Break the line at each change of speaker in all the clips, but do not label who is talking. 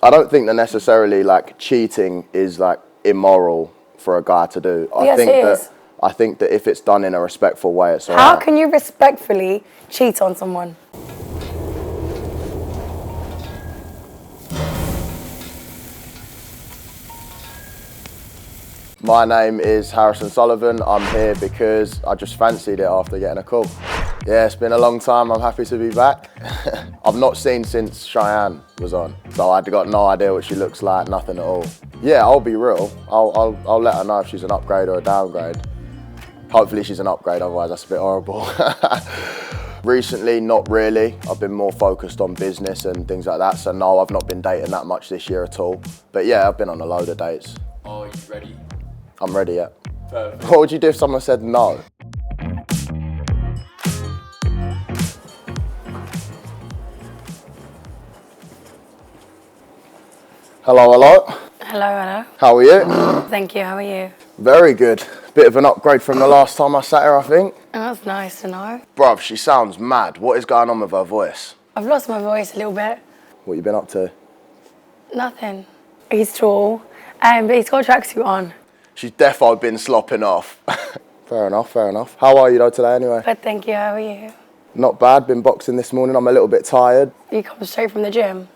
I don't think that necessarily like cheating is like immoral for a guy to do. I think that if it's done in a respectful way, it's alright.
How can you respectfully cheat on someone?
My name is Harrison Sullivan. I'm here because I just fancied it after getting a call. Yeah, it's been a long time. I'm happy to be back. I've not seen since Cheyenne was on, so I've got no idea what she looks like, nothing at all. Yeah, I'll be real. I'll let her know if she's an upgrade or a downgrade. Hopefully she's an upgrade, otherwise that's a bit horrible. Recently, not really. I've been more focused on business and things like that, so no, I've not been dating that much this year at all. But yeah, I've been on a load of dates.
Oh, you ready?
I'm ready, yeah.
Perfect.
What would you do if someone said no? Hello, hello.
Hello, hello.
How are you?
Thank you, how are you?
Very good. Bit of an upgrade from the last time I sat here, I think.
Oh, that's nice to know.
Bruv, she sounds mad. What is going on with her voice?
I've lost my voice a little bit.
What you been up to?
Nothing. He's tall, but he's got a tracksuit on.
She's defo been slopping off. Fair enough, fair enough. How are you though today anyway?
But thank you, how are you?
Not bad, been boxing this morning. I'm a little bit tired.
You come straight from the gym?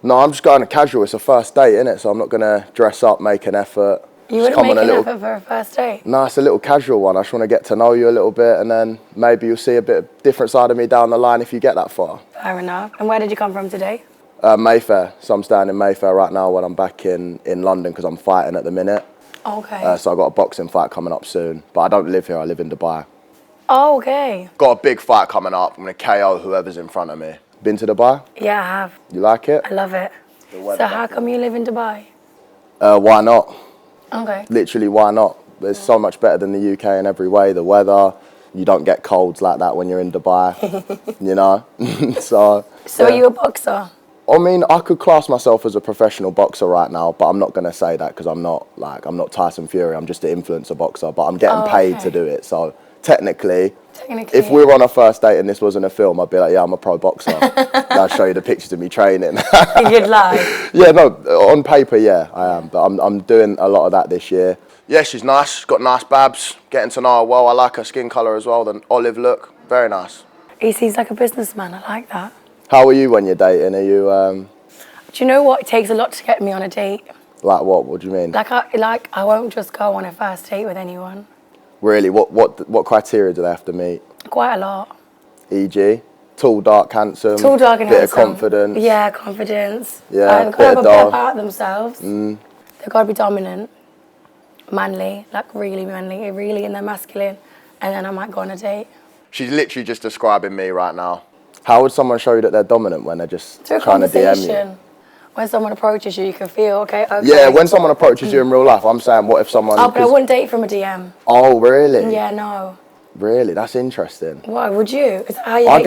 No, I'm just going to casual. It's a first date, innit? So I'm not going to dress up, make an effort.
You wouldn't make an effort for a first date?
No, it's a little casual one. I just want to get to know you a little bit, and then maybe you'll see a bit of different side of me down the line if you get that far.
Fair enough. And where did you come from today?
Mayfair. So I'm staying in Mayfair right now when I'm back in London because I'm fighting at the minute.
Okay.
So I've got a boxing fight coming up soon. But I don't live here, I live in Dubai.
Oh, okay.
Got a big fight coming up. I'm going to KO whoever's in front of me. Been to Dubai?
Yeah, I have.
You like it?
I love it. So how come you live in Dubai?
Why not?
Okay.
Literally, why not? It's so much better than the UK in every way. The weather, you don't get colds like that when you're in Dubai, you know? So
are you a boxer?
I mean, I could class myself as a professional boxer right now, but I'm not going to say that because I'm not Tyson Fury. I'm just an influencer boxer, but I'm getting paid to do it. So technically, if we were on a first date and this wasn't a film, I'd be like, yeah, I'm a pro boxer. I'll show you the pictures of me training.
You'd lie.
Yeah, no, on paper, yeah, I am. But I'm doing a lot of that this year. Yeah, she's nice. She's got nice babs. Getting to know her well. I like her skin colour as well, the olive look. Very nice.
He seems like a businessman. I like that.
How are you when you're dating? Are you...
Do you know what? It takes a lot to get me on a date.
Like what? What do you mean?
I won't just go on a first date with anyone.
Really? What criteria do they have to meet?
Quite a lot.
E.g.? Tall, dark, handsome.
Tall, dark and
bit
handsome.
Bit of confidence.
Yeah, confidence.
Yeah,
they've got to have a bit about themselves. They've got to be dominant, manly, like really manly, really in their masculine, and then I might go on a date.
She's literally just describing me right now. How would someone show you that they're dominant when they're just trying to DM you?
When someone approaches you, you can feel, okay.
Yeah, when someone approaches you in real life, I'm saying, what if someone...
Oh, but I wouldn't date from a DM.
Oh, really?
Yeah, no.
Really? That's interesting.
Why would you? Is that how you
I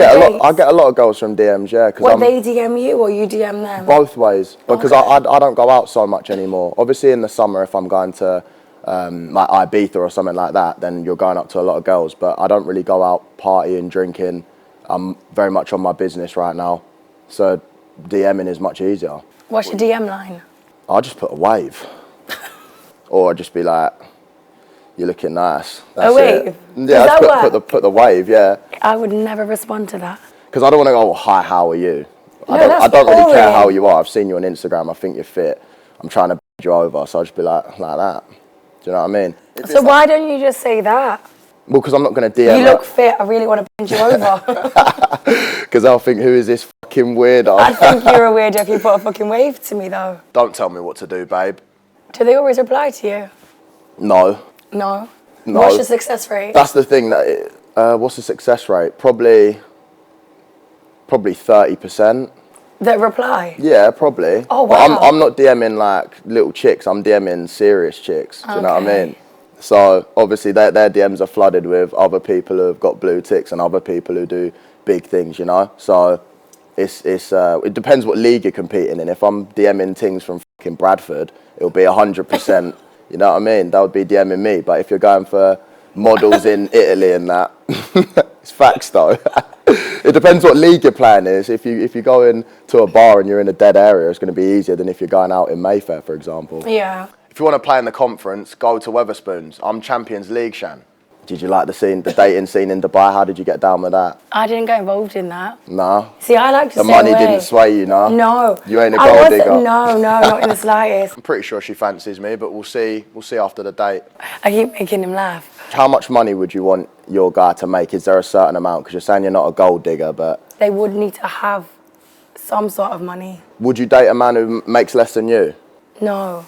get a lot of girls from DMs, yeah.
What, they DM you or you DM them?
Both ways, because I don't go out so much anymore. Obviously in the summer, if I'm going to like Ibiza or something like that, then you're going up to a lot of girls, but I don't really go out partying, drinking. I'm very much on my business right now, so DMing is much easier.
What's your DM line?
I'll just put a wave. Or I'll just be like, you're looking nice. That's
a wave?
It. Yeah,
Does that work?
Put the wave, yeah.
I would never respond to that.
Because I don't want to go, oh, hi, how are you?
No,
I don't really care how you are. I've seen you on Instagram. I think you're fit. I'm trying to bend you over, so I'll just be like that. Do you know what I mean?
So why don't you just say that?
Well, because I'm not going to DM
You look fit. I really want to bend you over.
Because I'll think, who is this fucking weirdo?
I think you're a weirdo if you put a fucking wave to me, though.
Don't tell me what to do, babe.
Do they always reply to you?
No.
No? What's your success rate?
That's the thing. What's the success rate? Probably 30%.
That reply?
Yeah, probably.
Oh, wow.
But I'm not DMing like little chicks. I'm DMing serious chicks. Do you know what I mean? So obviously their DMs are flooded with other people who have got blue ticks and other people who do big things, you know? So it depends what league you're competing in. If I'm DMing things from fucking Bradford, it'll be 100%, you know what I mean? That would be DMing me. But if you're going for models in Italy and that, It's facts though. It depends what league you're playing is. If you go into a bar and you're in a dead area, it's going to be easier than if you're going out in Mayfair, for example.
Yeah.
If you want to play in the conference, go to Wetherspoons. I'm Champions League, Shan. Did you like the dating scene in Dubai? How did you get down with that?
I didn't get involved in that.
No.
See, I like to
The
stay
money
away.
didn't sway you, no?
No.
You ain't a gold digger?
No, not in the slightest.
I'm pretty sure she fancies me, but we'll see. We'll see after the date.
I keep making him laugh.
How much money would you want your guy to make? Is there a certain amount? Because you're saying you're not a gold digger, but...
They would need to have some sort of money.
Would you date a man who makes less than you?
No.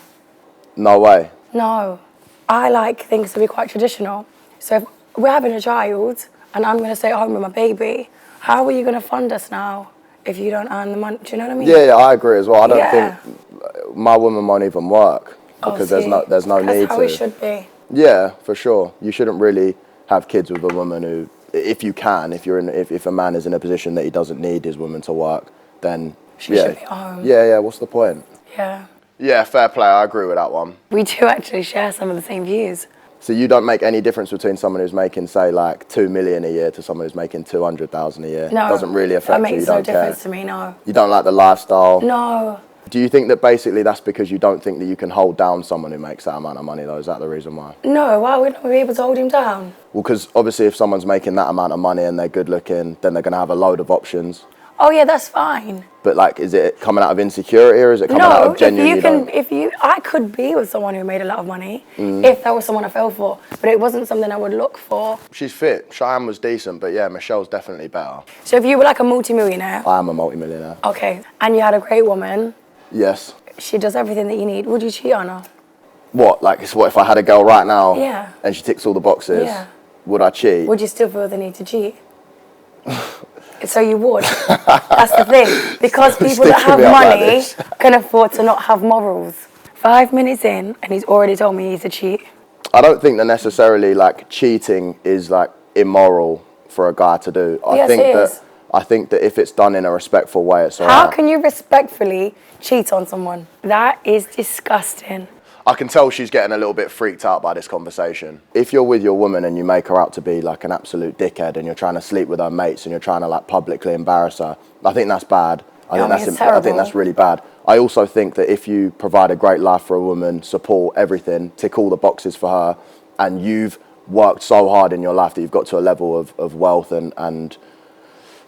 No way.
No. I like things to be quite traditional. So if we're having a child and I'm going to stay at home with my baby, how are you going to fund us now if you don't earn the money? Do you know what I mean?
Yeah, I agree as well. I don't
Yeah.
think my woman won't even work because there's no need
That's how
to.
it should be.
Yeah, for sure. You shouldn't really have kids with a woman who, if you can, if a man is in a position that he doesn't need his woman to work, then
She should be at home.
Yeah, what's the point?
Yeah.
Yeah, fair play. I agree with that one.
We do actually share some of the same views.
So you don't make any difference between someone who's making, say, like 2 million a year to someone who's making 200,000 a year?
No.
It doesn't really affect
that
you.
makes
You
no
don't
difference
care.
to me, no.
You don't like the lifestyle?
No.
Do you think that basically that's because you don't think that you can hold down someone who makes that amount of money, though? Is that the reason why?
No, why wouldn't we be able to hold him down?
Well, because obviously if someone's making that amount of money and they're good looking, then they're going to have a load of options.
Oh yeah, that's fine.
But like, is it coming out of insecurity or is it coming out of genuinely?
I could be with someone who made a lot of money if that was someone I fell for, but it wasn't something I would look for.
She's fit. Cheyenne was decent, but yeah, Michelle's definitely better.
So if you were like a multi-millionaire,
I am a multimillionaire.
okay, and you had a great woman,
Yes.
she does everything that you need, would you cheat on her?
What? Like, what if I had a girl right now?
Yeah.
And she ticks all the boxes?
Yeah.
Would I cheat?
Would you still feel the need to cheat? So you would. That's the thing. Because people that have
Sticking me up like
money
this.
can afford to not have morals. 5 minutes in, and he's already told me he's a cheat.
I don't think that necessarily like cheating is like immoral for a guy to do.
Yes, it is.
I think that if it's done in a respectful way, it's
How
alright.
can you respectfully cheat on someone? That is disgusting.
I can tell she's getting a little bit freaked out by this conversation. If you're with your woman and you make her out to be like an absolute dickhead and you're trying to sleep with her mates and you're trying to like publicly embarrass her, I think that's bad. I think that's really bad. I also think that if you provide a great life for a woman, support everything, tick all the boxes for her, and you've worked so hard in your life that you've got to a level of wealth and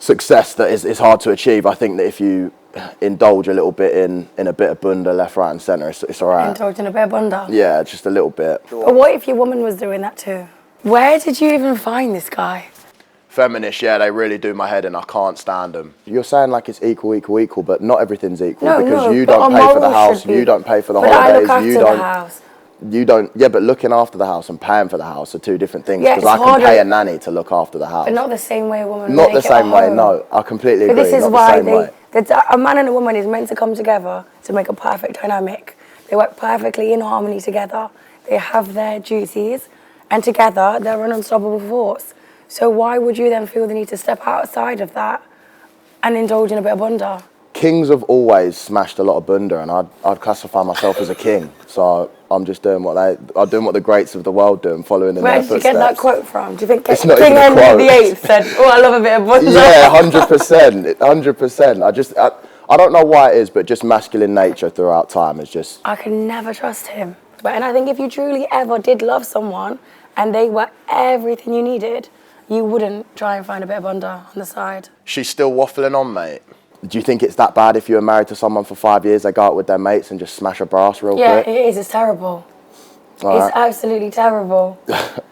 success that is hard to achieve, I think that if you indulge a little bit in a bit of bunda left, right and centre, it's all right.
Indulge in a bit of bunda.
Yeah, just a little bit.
But what if your woman was doing that too? Where did you even find this guy?
Feminists, yeah, they really do my head in. I can't stand them. You're saying like it's equal, but not everything's equal because you don't pay for the house, you don't pay for the holidays,
I look after the house.
You don't. Yeah, but looking after the house and paying for the house are two different things.
Yeah,
Because I can pay a nanny to look after the house.
But not the same way a woman would
Not
make
the
it
same
at
way.
home.
No, I completely agree.
But this is
not
why
the same way.
a man and a woman is meant to come together to make a perfect dynamic. They work perfectly in harmony together. They have their duties, and together they're an unstoppable force. So why would you then feel the need to step outside of that and indulge in a bit of bunda?
Kings have always smashed a lot of bunda, and I'd classify myself as a king. So I'm just doing what the greats of the world do and following in
Where
their
did you
footsteps.
get that quote from? Do you think
It's not
King
even a
Henry
quote.
VIII said, "Oh, I love a bit of bunda"?
Yeah, 100%, 100%. I don't know why it is, but just masculine nature throughout time is just...
I can never trust him. And I think if you truly ever did love someone and they were everything you needed, you wouldn't try and find a bit of bunda on the side.
She's still waffling on, mate. Do you think it's that bad if you were married to someone for 5 years, they go out with their mates and just smash a brass real
Yeah,
quick?
it is. It's terrible.
All
It's
right.
absolutely terrible.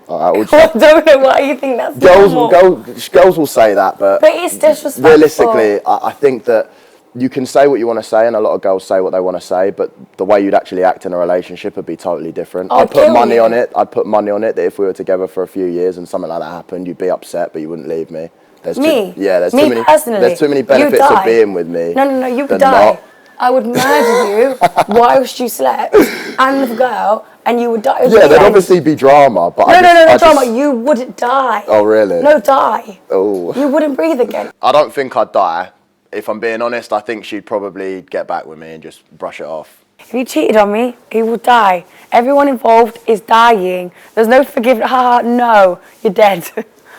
All right,
I don't know why you think that's normal.
girls will say that, but
it's disrespectful.
realistically, I think that you can say what you want to say, and a lot of girls say what they want to say, but the way you'd actually act in a relationship would be totally different. I'd put money on it. I'd put money on it that if we were together for a few years and something like that happened, you'd be upset, but you wouldn't leave me. There's there's too many benefits of being with me.
No, you would
than
die.
not.
I would murder you whilst you slept and the girl, and you would die.
Yeah, there'd obviously be drama, but
No, drama. You would die.
Oh, really?
No, die.
Oh.
You wouldn't breathe again.
I don't think I'd die. If I'm being honest, I think she'd probably get back with me and just brush it off.
If you cheated on me, he would die. Everyone involved is dying. There's no forgiveness. No, you're dead.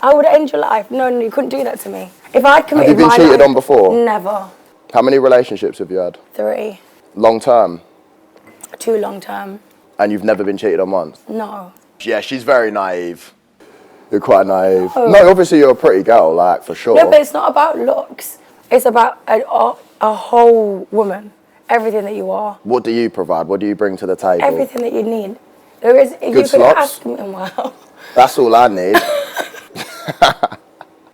I would end your life. No, you couldn't do that to me. If I'd committed
Have you been cheated on before?
Never.
How many relationships have you had?
3.
Long term?
2 long term.
And you've never been cheated on once?
No.
Yeah, she's very naive. You're quite naive.
Oh.
No, obviously you're a pretty girl, like, for sure.
No, but it's not about looks. It's about a whole woman. Everything that you are.
What do you provide? What do you bring to the table?
Everything that you need. There is. If you could ask me, wow.
That's all I need.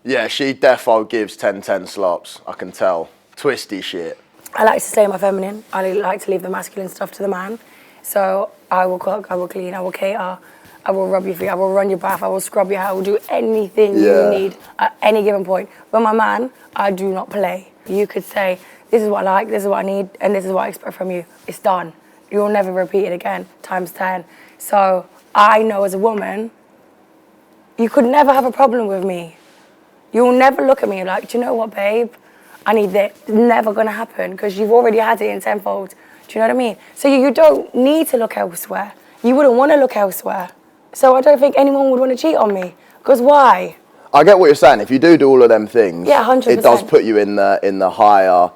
Yeah, she defo gives 10-10 slops. I can tell. Twisty shit.
I like to stay in my feminine. I like to leave the masculine stuff to the man. So I will cook, I will clean, I will cater, I will rub your feet, I will run your bath, I will scrub your hair, I will do anything you need at any given point. But my man, I do not play. You could say, this is what I like, this is what I need, and this is what I expect from you. It's done. You'll never repeat it again, times 10. So I know as a woman, you could never have a problem with me. You'll never look at me like, do you know what, babe? I need this. It's never going to happen because you've already had it in tenfold. Do you know what I mean? So you don't need to look elsewhere. You wouldn't want to look elsewhere. So I don't think anyone would want to cheat on me. Because why?
I get what you're saying. If you do all of them things,
yeah, 100%.
It does put you in the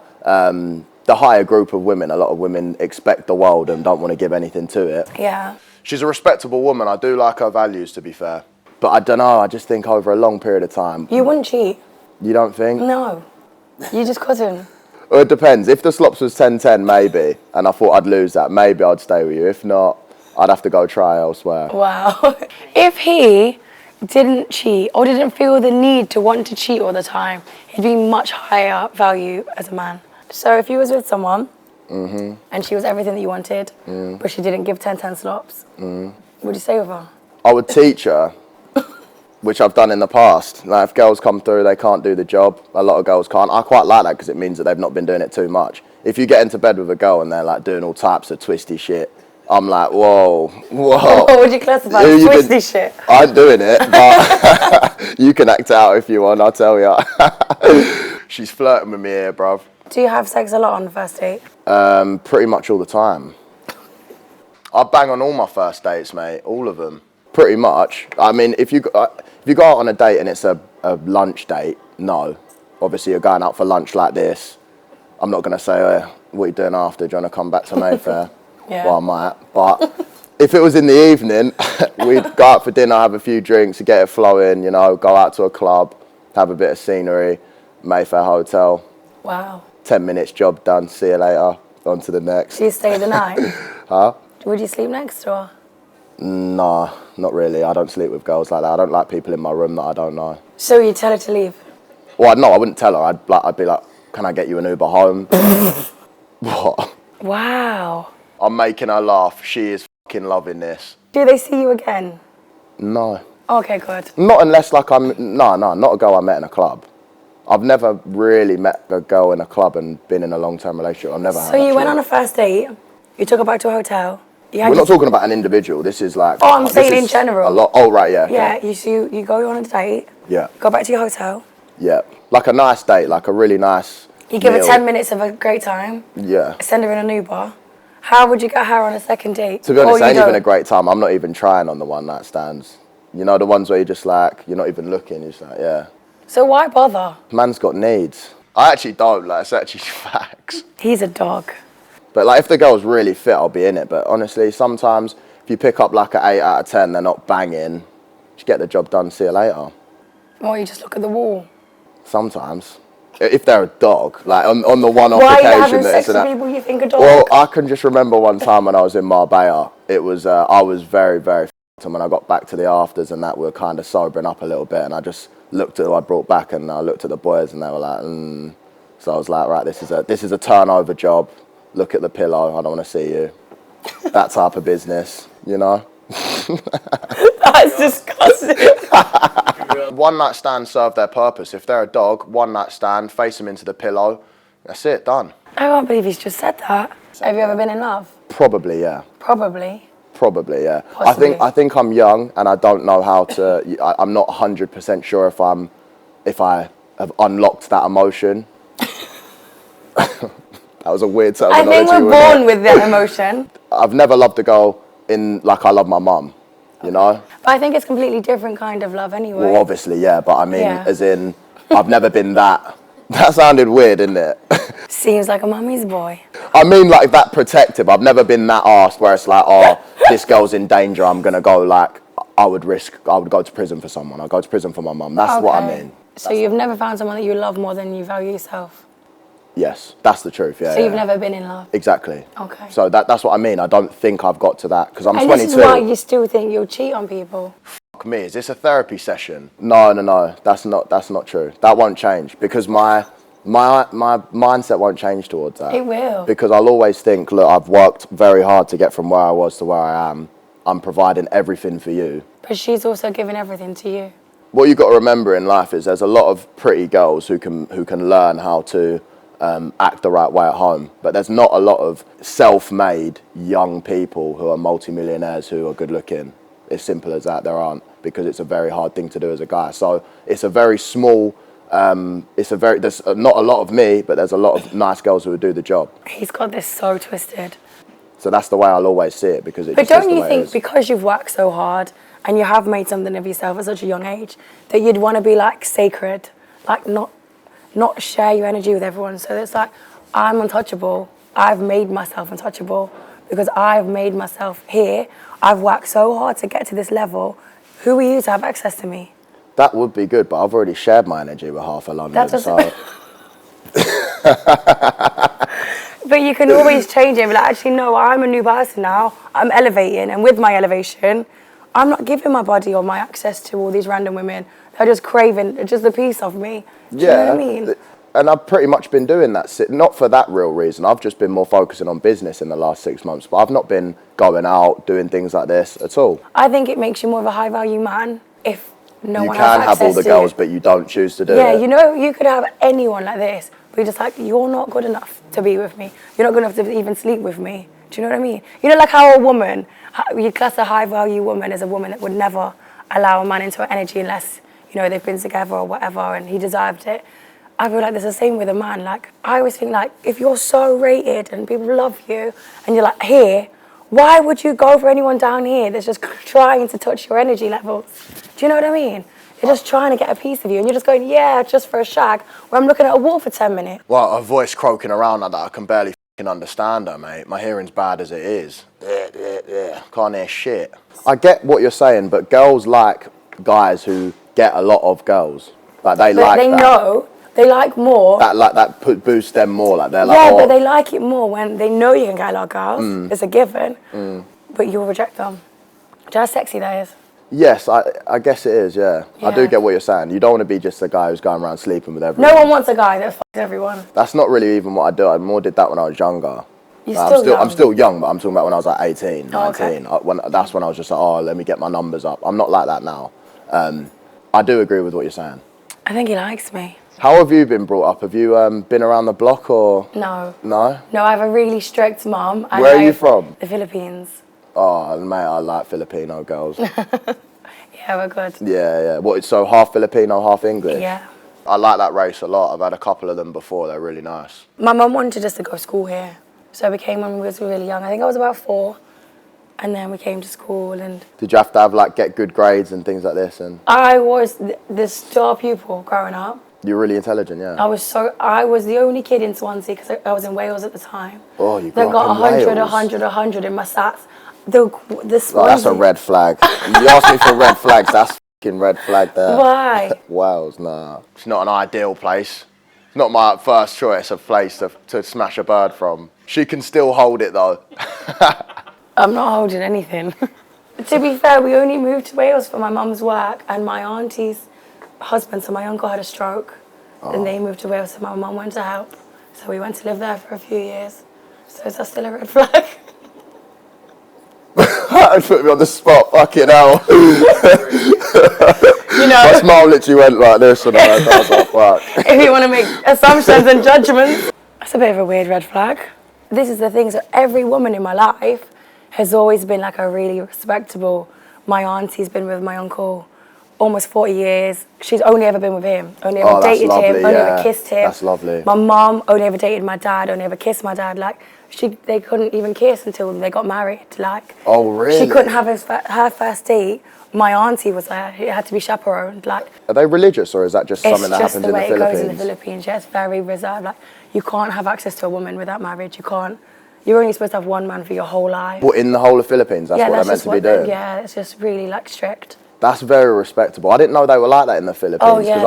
higher group of women. A lot of women expect the world and don't want to give anything to it.
Yeah.
She's a respectable woman. I do like her values, to be fair. But I don't know. I just think over a long period of time.
You wouldn't cheat.
You don't think?
No. You just couldn't.
Well, it depends. If the slops was 10-10, maybe, and I thought I'd lose that, maybe I'd stay with you. If not, I'd have to go try elsewhere.
Wow. If he didn't cheat or didn't feel the need to want to cheat all the time, he'd be much higher value as a man. So if you was with someone and she was everything that you wanted, but she didn't give 10-10 slops, would you stay with her?
I would teach her, which I've done in the past. Like, if girls come through, they can't do the job. A lot of girls can't. I quite like that because it means that they've not been doing it too much. If you get into bed with a girl and they're like doing all types of twisty shit, I'm like, whoa.
What would you classify as twisty shit?
I'm doing it, but you can act out if you want, I'll tell you. She's flirting with me here, bruv.
Do you have sex a lot on the first date?
Pretty much all the time. I bang on all my first dates, mate, all of them. Pretty much. I mean, if you go out on a date and it's a lunch date, no. Obviously, you're going out for lunch like this. I'm not going to say, what are you doing after? Do you want to come back to Mayfair?
Yeah.
Well, I might. But if it was in the evening, we'd go out for dinner, have a few drinks, get it flowing, you know, go out to a club, have a bit of scenery, Mayfair Hotel.
Wow.
10 minutes, job done, see you later, on to the next.
Do you stay the night?
Huh?
Would you sleep next to her?
Nah, not really. I don't sleep with girls like that. I don't like people in my room that I don't know.
So you tell her to leave?
Well, no, I wouldn't tell her. I'd be like, can I get you an Uber home? What?
Wow.
I'm making her laugh. She is fucking loving this.
Do they see you again?
No.
Okay, good.
Not unless not a girl I met in a club. I've never really met a girl in a club and been in a long-term relationship. I've never had.
So you went on a first date, you took her back to a hotel.
We're not talking about an individual. This is like...
Oh, I'm saying in general.
A lot. Oh, right, yeah.
Yeah,
okay.
you go on a date.
Yeah.
Go back to your hotel.
Yeah. Like a nice date, like a really nice
You give
meal.
her 10 minutes of a great time.
Yeah.
Send her in an Uber. How would you get her on a second date?
To be honest, it ain't even a great time. I'm not even trying on the one night stands. You know, the ones where you're just like, you're not even looking. You're just like, yeah.
So why bother?
Man's got needs. I actually don't, like, it's actually facts.
He's a dog.
But like, if the girl's really fit, I'll be in it. But honestly, sometimes if you pick up like an 8 out of 10, they're not banging. Just get the job done, see you later.
Or you just look at the wall.
Sometimes. If they're a dog, like on the one-off
Why
occasion.
Why are you having sex with people you think are dogs?
Well, I can just remember one time when I was in Marbella, it was, I was very, very f***ed, and when I got back to the afters and that, we were kind of sobering up a little bit, and I just looked at who I brought back, and I looked at the boys, and they were like, So I was like, right, this is a turnover job. Look at the pillow, I don't want to see you. That type of business, you know?
That's disgusting.
One night stands serve their purpose. If they're a dog, one night stand, face them into the pillow, that's it, done.
I can't believe he's just said that. Have you ever been in love?
Probably, yeah.
Probably, yeah.
Possibly. I think I'm young and I don't know how to, I'm not 100% sure if I have unlocked that emotion. That was a weird terminology.
I think we're born with that emotion.
I've never loved a girl like I love my mum. you know?
But I think it's completely different kind of love anyway.
Well, obviously, yeah, but I mean,
Yeah.
as in, I've never been that. That sounded weird, didn't it?
Seems like a mummy's boy.
I mean, like, that protective. I've never been that arsed where it's like, oh, this girl's in danger, I'm going to go, like, I would go to prison for someone. I'd go to prison for my mum. That's what I mean.
So you've never found someone that you love more than you value yourself?
Yes, that's the truth, yeah.
So you've never been in love?
Exactly.
Okay.
So that's what I mean. I don't think I've got to that, because I'm 22.
And this is why you still think you'll cheat on people?
Fuck me, is this a therapy session? No, that's not true. That won't change, because my mindset won't change towards that.
It will.
Because I'll always think, look, I've worked very hard to get from where I was to where I am. I'm providing everything for you.
But she's also giving everything to you.
What you've got to remember in life is there's a lot of pretty girls who can learn how to act the right way at home. But there's not a lot of self-made young people who are multimillionaires who are good looking. It's simple as that. There aren't, because it's a very hard thing to do as a guy. So it's a very small, there's not a lot of me, but there's a lot of nice girls who would do the job.
He's got this so twisted.
So that's the way I'll always see it, because it
But
just is
don't
the
you
way it
think
is.
because you've worked so hard and you have made something of yourself at such a young age that you'd want to be like sacred, like not share your energy with everyone? So it's like, I'm untouchable. I've made myself untouchable because I've made myself here. I've worked so hard to get to this level. Who are you to have access to me?
That would be good, but I've already shared my energy with half of London.
But you can always change it and be like, actually, no, I'm a new person now. I'm elevating, and with my elevation, I'm not giving my body or my access to all these random women. They're just craving just a piece of me. Do you know what I mean?
And I've pretty much been doing that, not for that real reason. I've just been more focusing on business in the last 6 months, but I've not been going out, doing things like this at all.
I think it makes you more of a high-value man if no one has access to you.
You can have all the girls, but you don't choose to do it.
Yeah, you know, you could have anyone like this, but you're just like, you're not good enough to be with me. You're not good enough to even sleep with me. Do you know what I mean? You know, like how a woman, you class a high-value woman as a woman that would never allow a man into her energy unless, you know, they've been together or whatever and he deserved it. I feel like there's the same with a man. Like, I always think, like, if you're so rated and people love you and you're like, here, why would you go for anyone down here that's just trying to touch your energy levels? Do you know what I mean? They're just trying to get a piece of you and you're just going, yeah, just for a shag, where I'm looking at a wall for 10 minutes.
Well, a voice croaking around like that, I can barely f***ing understand her, mate. My hearing's bad as it is. Can't hear shit. I get what you're saying, but girls like guys who get a lot of girls. Like, they like that.
They know. They like more.
That boosts them more. Like, they're like,
yeah,
oh.
but they like it more when they know you can get a lot of girls. It's a given. But you'll reject them. Do you know how sexy that is?
Yes, I guess it is, yeah. I do get what you're saying. You don't want to be just a guy who's going around sleeping with everyone.
No one wants a guy that fucks everyone.
That's not really even what I do. I more did that when I was younger. I'm still young, but I'm talking about when I was like 18, 19.
Okay.
That's when I was just like, oh, let me get my numbers up. I'm not like that now. I do agree with what you're saying.
I think he likes me.
How have you been brought up? Have you been around the block or?
No.
No?
No, I have a really strict mum.
Where are you from?
The Philippines.
Oh, mate, I like Filipino girls.
Yeah, we're good.
Yeah. What, so half Filipino, half English?
Yeah.
I like that race a lot. I've had a couple of them before. They're really nice.
My mum wanted us to go to school here. So we came when we was really young. I think I was about 4. And then we came to school and...
Did you have to have, like, get good grades and things like this? And
I was the star pupil growing up.
You're really intelligent, yeah.
I was the only kid in Swansea, because I was in Wales at the time.
Oh, you
that got 100, 100 in my stats. The Swansea...
Well, that's a red flag. You asked me for red flags, that's fucking red flag there.
Why?
Wales, nah. It's not an ideal place. It's not my first choice of place to smash a bird from. She can still hold it, though.
I'm not holding anything. To be fair, we only moved to Wales for my mum's work, and my auntie's husband, so my uncle, had a stroke. Then they moved to Wales, so my mum went to help. So we went to live there for a few years. So is that still a red flag?
That put me on the spot, fucking hell.
You know,
my smile literally went like this, and I was like, fuck.
If you want to make assumptions and judgments. That's a bit of a weird red flag. This is the thing, so every woman in my life has always been like a really respectable. My auntie's been with my uncle almost 40 years. She's only ever been with him. Only ever dated him. Only ever kissed him.
That's lovely.
My mum only ever dated my dad. Only ever kissed my dad. Like, they couldn't even kiss until they got married. Like,
oh really?
She couldn't have her first date. My auntie was there. It had to be chaperoned. Like,
are they religious, or is that just something that happens in the Philippines?
It's just the way it goes in the Philippines. Yeah, it's very reserved. Like, you can't have access to a woman without marriage. You can't. You're only supposed to have one man for your whole life.
What, in the whole of Philippines? That's what they're meant to be doing?
Yeah, it's just really, like, strict.
That's very respectable. I didn't know they were like that in the Philippines.
Oh, yeah,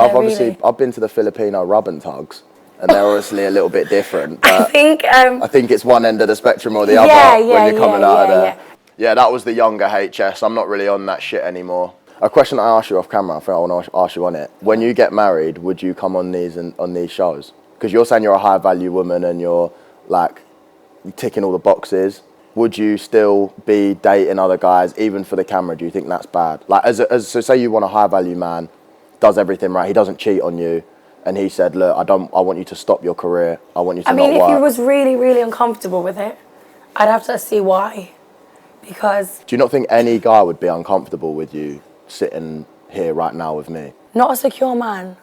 I've been to the Filipino rub and tugs, and they're obviously a little bit different. But
I
think it's one end of the spectrum or the other when you're coming out of there. Yeah, that was the younger HS. I'm not really on that shit anymore. A question I asked you off camera, I think I want to ask you on it. When you get married, would you come on these shows? Because you're saying you're a high value woman and you're like ticking all the boxes. Would you still be dating other guys even for the camera? Do you think that's bad? Like, so say you want a high value man, does everything right, he doesn't cheat on you, and he said, look, I want you to stop your career. I want you to not work.
If he was really, really uncomfortable with it, I'd have to see why. Because
do you not think any guy would be uncomfortable with you sitting here right now with me?
Not a secure man.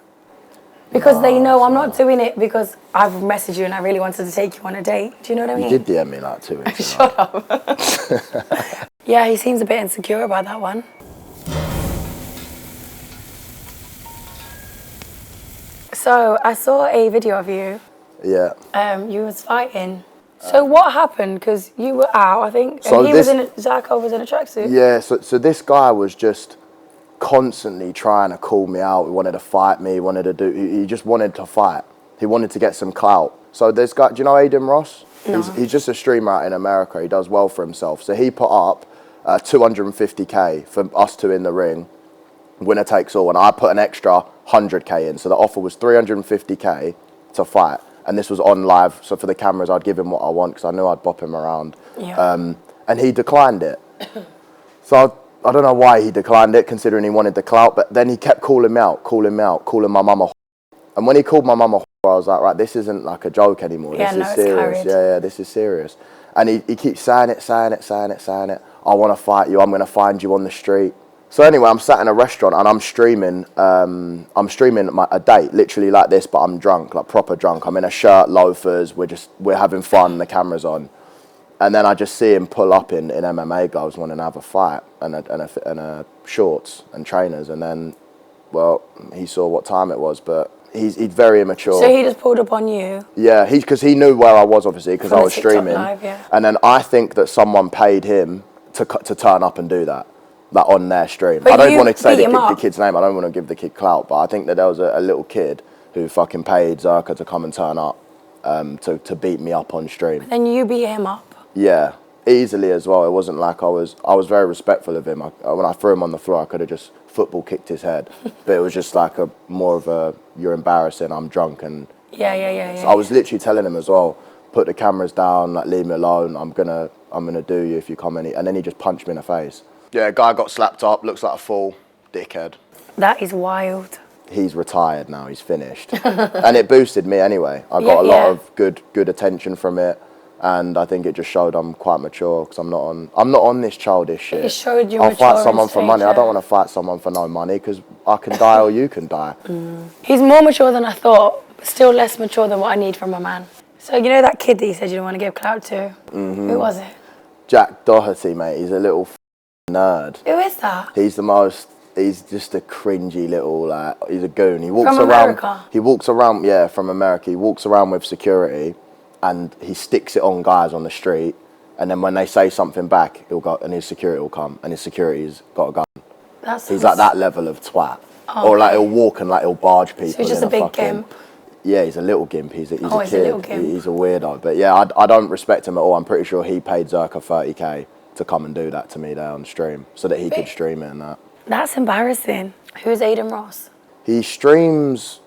Because they know I'm not doing it because I've messaged you and I really wanted to take you on a date. Do you know what I mean?
You did DM me like 2 weeks
ago. Shut up. Yeah, he seems a bit insecure about that one. So I saw a video of you.
Yeah.
You was fighting. So what happened? Because you were out, I think, and Zarko was in a tracksuit.
Yeah. So this guy was just constantly trying to call me out. He wanted to fight me. He just wanted to fight. He wanted to get some clout. So this guy, do you know Aiden Ross?
No.
He's just a streamer out in America. He does well for himself. So he put up 250k for us two in the ring, winner takes all, and I put an extra 100k in. So the offer was 350k to fight, and this was on live. So for the cameras, I'd give him what I want because I knew I'd bop him around.
Yeah.
And he declined it. So I don't know why he declined it, considering he wanted the clout, but then he kept calling me out, calling my mum a whore. And when he called my mum a whore, I was like, right, this isn't like a joke anymore.
Yeah,
this is serious. Yeah, this is serious. And he keeps saying it. I want to fight you. I'm going to find you on the street. So anyway, I'm sat in a restaurant and I'm streaming a date, literally like this, but I'm drunk, like proper drunk. I'm in a shirt, loafers. We're having fun. The camera's on. And then I just see him pull up in MMA gloves, wanting to have a fight, and shorts and trainers. And then, well, he saw what time it was, but he's very immature.
So he just pulled up on you?
Yeah, because he knew where I was, obviously, because I was streaming.
Live, yeah.
And then I think that someone paid him to turn up and do that, like on their stream.
But
I don't want to say the kid's name. I don't want to give the kid clout, but I think that there was a little kid who fucking paid Zerka to come and turn up to beat me up on stream.
Then you beat him up?
Yeah, easily as well. It wasn't like I was very respectful of him. When I threw him on the floor, I could have just football kicked his head. But it was just like more of a, you're embarrassing, I'm drunk. And
Yeah.
So I was literally telling him as well, put the cameras down, like leave me alone, I'm gonna do you if you come any. And then he just punched me in the face. Yeah, guy got slapped up, looks like a fool, dickhead.
That is wild.
He's retired now, he's finished. And it boosted me anyway. I got a lot of good attention from it. And I think it just showed I'm quite mature because I'm not on this childish shit.
It showed you
I'll fight someone for money. I don't want to fight someone for no money because I can die or you can die.
He's more mature than I thought, but still less mature than what I need from a man. So you know that kid that you said you didn't want to give clout to? Mm-hmm. Who was it?
Jack Doherty, mate. He's a little nerd.
Who is that?
He's just a cringy little, he's a goon. He walks
from America?
He walks around, yeah, from America. He walks around with security. And he sticks it on guys on the street, and then when they say something back, he'll go, and his security will come, and his security's got a gun. He's like that level of twat.
Oh,
or like he'll walk and like he'll barge people.
So he's just a big gimp.
Yeah, he's a little gimp. He's a kid.
A little gimp.
He's a weirdo. But yeah, I don't respect him at all. I'm pretty sure he paid Zerka 30k to come and do that to me there on stream, so that he could stream it and that.
That's embarrassing. Who's Aiden Ross?
He streams.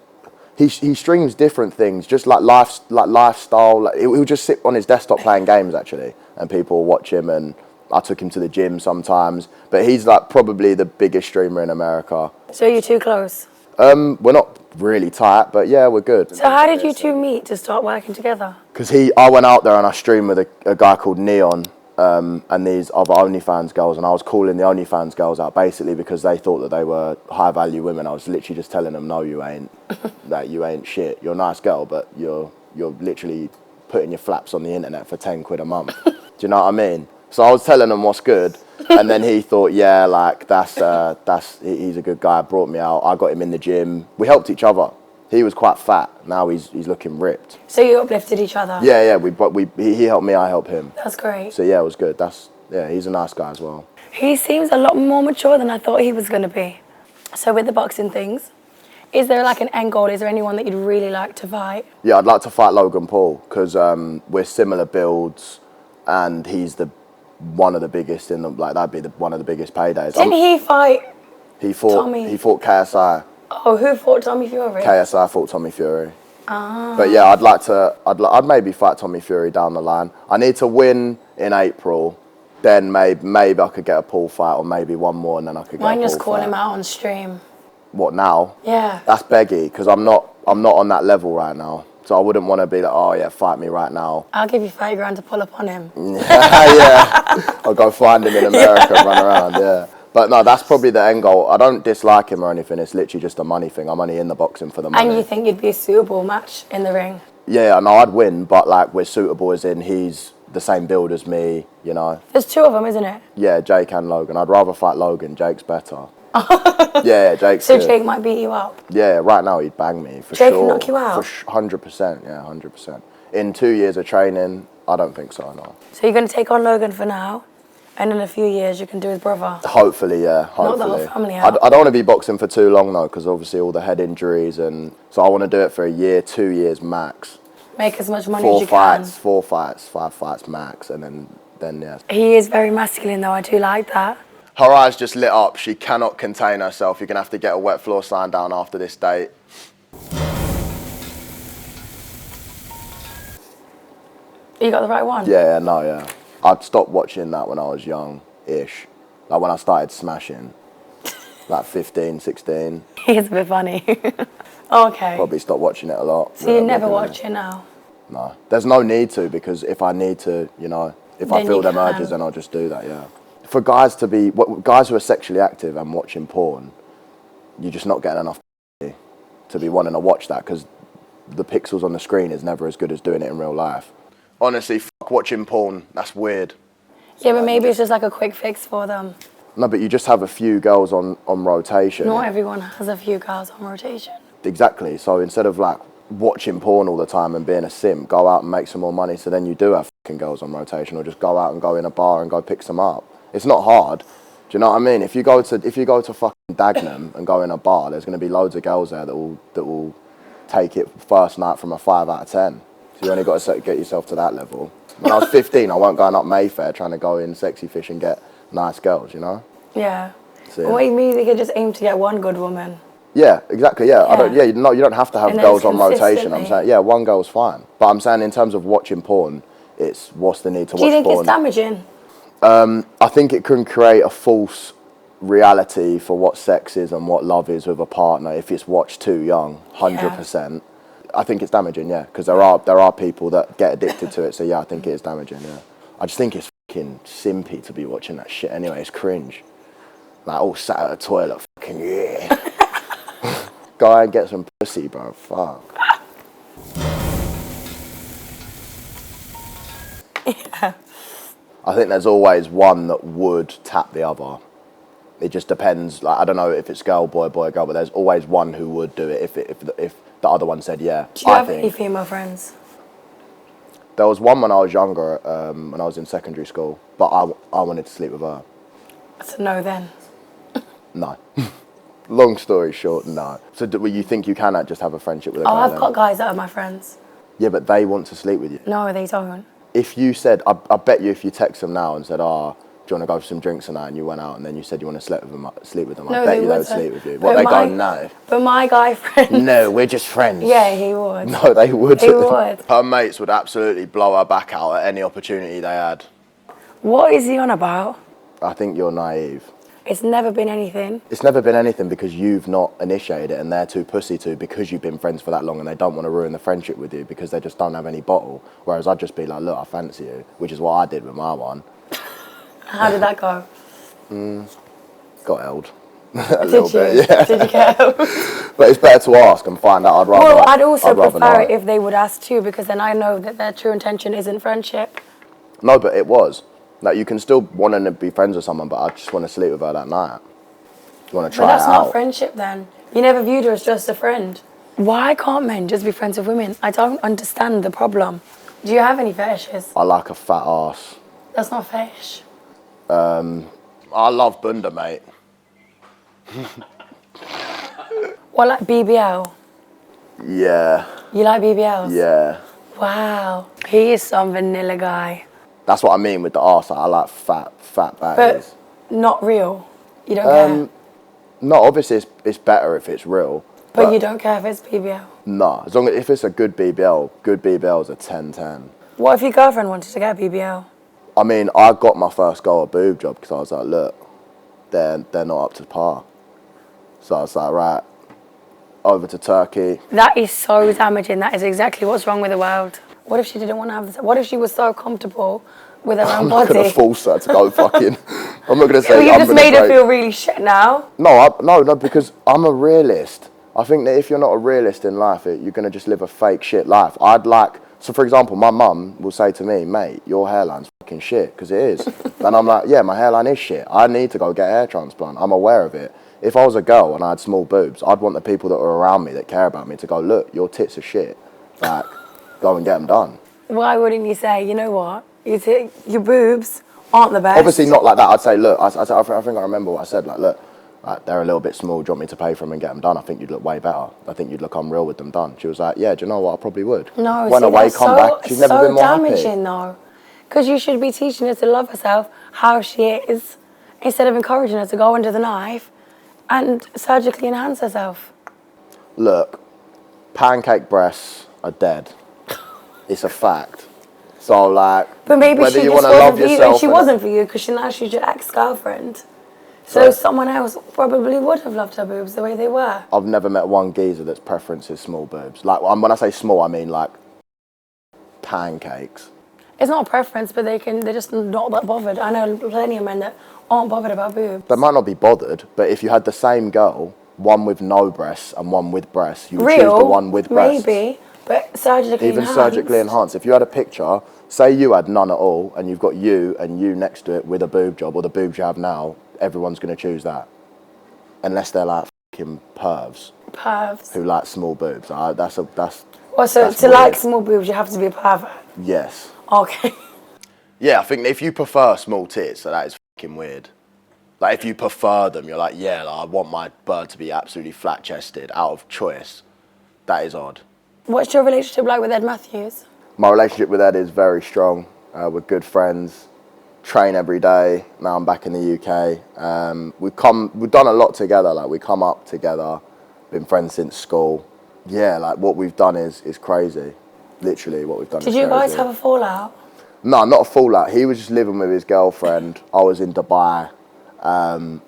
He streams different things, just like lifestyle. Like, he'll just sit on his desktop playing games actually, and people watch him. And I took him to the gym sometimes. But he's like probably the biggest streamer in America.
So you're too close?
We're not really tight, but yeah, we're good.
So how did you two meet to start working together?
Because I went out there and I streamed with a guy called Neon, and these other OnlyFans girls, and I was calling the OnlyFans girls out basically because they thought that they were high value women. I was literally just telling them, no, you ain't. That you ain't shit. You're a nice girl, but you're literally putting your flaps on the internet for 10 quid a month. Do you know what I mean? So I was telling him what's good, and then he thought, yeah, like he's a good guy. Brought me out. I got him in the gym. We helped each other. He was quite fat. Now he's looking ripped.
So you uplifted each other?
Yeah. He helped me. I helped him.
That's great.
So yeah, it was good. He's a nice guy as well.
He seems a lot more mature than I thought he was going to be. So with the boxing things, is there like an end goal? Is there anyone that you'd really like to fight? Yeah,
I'd like to fight Logan Paul because we're similar builds, and he's one of the biggest in the, like, that'd be one of the biggest paydays.
Didn't he fight Tommy?
He fought KSI.
Oh, who fought Tommy Fury?
KSI fought Tommy Fury.
Ah.
But yeah, I'd maybe fight Tommy Fury down the line. I need to win in April, then maybe I could get a Paul fight, or maybe one more, and then I could get a Paul fight.
Mine just call him out on stream.
What, now?
Yeah.
That's beggy, because I'm not on that level right now. So I wouldn't want to be like, oh yeah, fight me right now.
I'll give you 30 grand to pull up on him.
Yeah. I'll go find him in America and run around, yeah. But no, that's probably the end goal. I don't dislike him or anything. It's literally just a money thing. I'm only in the boxing for the money.
And you think you'd be a suitable match in the ring?
Yeah, no, I'd win, but like we're suitable as in he's the same build as me, you know.
There's two of them, isn't it?
Yeah, Jake and Logan. I'd rather fight Logan. Jake's better. Yeah, Jake's
So
good.
Jake might beat you up?
Yeah, right now he'd bang me, for
Jake
sure.
can knock you out?
100%, yeah, 100%. In 2 years of training, I don't think so, no.
So you're going to take on Logan for now, and in a few years you can do his brother?
Hopefully, yeah, hopefully.
Not the whole family out?
I don't want to be boxing for too long, though, because obviously all the head injuries, and so I want to do it for a year, 2 years max.
Make as much money as you can.
4 fights, 5 fights max, and then yeah.
He is very masculine, though. I do like that.
Her eyes just lit up. She cannot contain herself. You're going to have to get a wet floor sign down after this date.
You got the right one?
Yeah. I'd stopped watching that when I was young-ish. Like when I started smashing. Like 15, 16.
He's a bit funny. Okay.
Probably stopped watching it a lot.
So you never watch it now?
No. There's no need to, because if I need to, you know, if I feel them urges, then I'll just do that, yeah. For guys guys who are sexually active and watching porn, you're just not getting enough to be wanting to watch that, because the pixels on the screen is never as good as doing it in real life. Honestly, fuck watching porn. That's weird.
Yeah, but maybe it's just like a quick fix for them.
No, but you just have a few girls on rotation.
Not everyone has a few girls on rotation.
Exactly. So instead of like watching porn all the time and being a simp, go out and make some more money, so then you do have fucking girls on rotation, or just go out and go in a bar and go pick some up. It's not hard. Do you know what I mean? If you go to fucking Dagenham and go in a bar, there's going to be loads of girls there that will take it first night from a 5 out of 10. So you only got to get yourself to that level. When I was 15, I wasn't going up Mayfair trying to go in Sexy Fish and get nice girls, you know?
Yeah.
So,
Well, what you mean, you could just aim to get one good woman?
Yeah, exactly. Yeah, you don't have to have
And
girls
then
on rotation.
consistently.
I'm saying, yeah, one girl's fine. But I'm saying in terms of watching porn, it's what's the need to watch porn?
Do you think it's damaging?
I think it can create a false reality for what sex is and what love is with a partner if it's watched too young. 100%. I think it's damaging, yeah, because there are people that get addicted to it. So yeah, I think it is damaging. Yeah, I just think it's fucking simpy to be watching that shit. Anyway, it's cringe. Like all sat at a toilet, fucking yeah. Go out and get some pussy, bro. Fuck.
Yeah.
I think there's always one that would tap the other. It just depends. Like I don't know if it's girl, boy, girl, but there's always one who would do it if the other one said yeah.
Do you have any female friends?
There was one when I was younger, when I was in secondary school, but I wanted to sleep with her.
So no then.
No. Long story short, no. So you think you can just have a friendship with a girl?
I've got guys that are my friends.
Yeah, but they want to sleep with you.
No, they don't.
If you said, I bet you if you text them now and said, oh, do you want to go for some drinks tonight, and you went out and then you said you want to sleep with them,
No,
I bet you they would
wouldn't.
sleep with you. What, they go, no.
But my guy friend...
No, we're just friends.
Yeah, he would.
No, they would.
He would.
Her mates would absolutely blow her back out at any opportunity they had.
What is he on about?
I think you're naive.
It's never been anything.
It's never been anything because you've not initiated it and they're too pussy to, because you've been friends for that long and they don't want to ruin the friendship with you because they just don't have any bottle. Whereas I'd just be like, look, I fancy you, which is what I did with my one.
How did that go?
Got held. A little bit, yeah.
Did you get held?
But it's better to ask and find out.
I'd also prefer
know.
it if they would ask too, because then I know that their true intention isn't friendship.
No, but it was. Like, you can still want to be friends with someone, but I just want to sleep with her that night. You want to try it out.
But that's not friendship then. You never viewed her as just a friend. Why can't men just be friends with women? I don't understand the problem. Do you have any fetishes?
I like a fat ass.
That's not fetish.
I love bunda, mate.
What, like BBL?
Yeah.
You like BBLs?
Yeah.
Wow. He is some vanilla guy.
That's what I mean with the arse. I like fat baddies.
But not real. You don't care?
No, obviously it's better if it's real.
But you don't care if it's BBL?
No, as long as if it's a good BBL is a 10-10.
What if your girlfriend wanted to get a BBL?
I mean, I got my first go at boob job because I was like, look, they're not up to par. So I was like, right, over to Turkey.
That is so damaging. That is exactly what's wrong with the world. What if she didn't want to have this? What if she was so comfortable with her own
I'm
body?
not going to force her to go fucking... I'm not going to say...
Well, you just made her feel really shit now.
No, because I'm a realist. I think that if you're not a realist in life, you're going to just live a fake shit life. So for example, my mum will say to me, mate, your hairline's fucking shit, because it is. And I'm like, yeah, my hairline is shit. I need to go get a hair transplant. I'm aware of it. If I was a girl and I had small boobs, I'd want the people that are around me, that care about me, to go, look, your tits are shit. Like, go and get them done.
Why wouldn't you say, you know what, your boobs aren't the best?
Obviously not like that. I'd say, look, I think I remember what I said, like, look, they're a little bit small, do you want me to pay for them and get them done? I think you'd look way better. I think you'd look unreal with them done. She was like, yeah, do you know what, I probably would.
No,
went away, come back, she's never been more happy.
So damaging though. Because you should be teaching her to love herself how she is, instead of encouraging her to go under the knife and surgically enhance herself.
Look, pancake breasts are dead. It's a fact. So like,
but maybe
whether
she
you
just
want to love
wasn't for you,
yourself,
and she wasn't for you because now she's your ex-girlfriend. So someone else probably would have loved her boobs the way they were.
I've never met one geezer that's preference is small boobs. Like, when I say small, I mean like pancakes.
It's not a preference, but they're just not that bothered. I know plenty of men that aren't bothered about boobs.
They might not be bothered, but if you had the same girl, one with no breasts and one with breasts, you would choose the one with breasts.
Maybe, but surgically enhanced.
Even surgically enhanced. If you had a picture, say you had none at all, and you've got you and you next to it with a boob job, or the boobs you have now, everyone's going to choose that. Unless they're like fucking pervs.
Pervs.
Who like small boobs. That's
well, so to like small boobs, you have to be a pervert?
Yes.
Okay.
Yeah, I think if you prefer small tits, so that is fucking weird. Like, if you prefer them, you're like, yeah, like, I want my bird to be absolutely flat-chested out of choice. That is odd. What's
your relationship like with Ed Matthews?
My relationship with Ed is very strong. We're good friends. Train every day. Now I'm back in the UK. We've done a lot together. Like, we come up together. Been friends since school. Yeah, like, what we've done is crazy. Literally, what we've done is crazy.
Did you guys have a fallout?
No, not a fallout. He was just living with his girlfriend. I was in Dubai.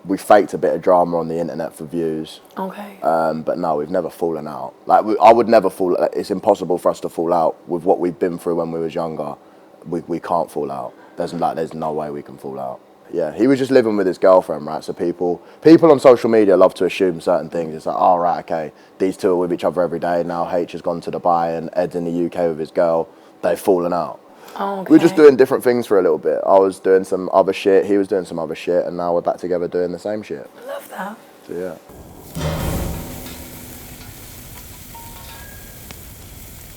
We faked a bit of drama on the internet for views.
Okay.
But no, we've never fallen out. Like, I would never fall. It's impossible for us to fall out with what we've been through when we was younger. We can't fall out. There's no way we can fall out. Yeah, he was just living with his girlfriend, right? So people on social media love to assume certain things. It's like, oh, right, okay, these two are with each other every day. Now H has gone to Dubai and Ed's in the UK with his girl. They've fallen out.
Oh, okay.
We're just doing different things for a little bit. I was doing some other shit, he was doing some other shit, and now we're back together doing the same shit.
I love that.
So, yeah.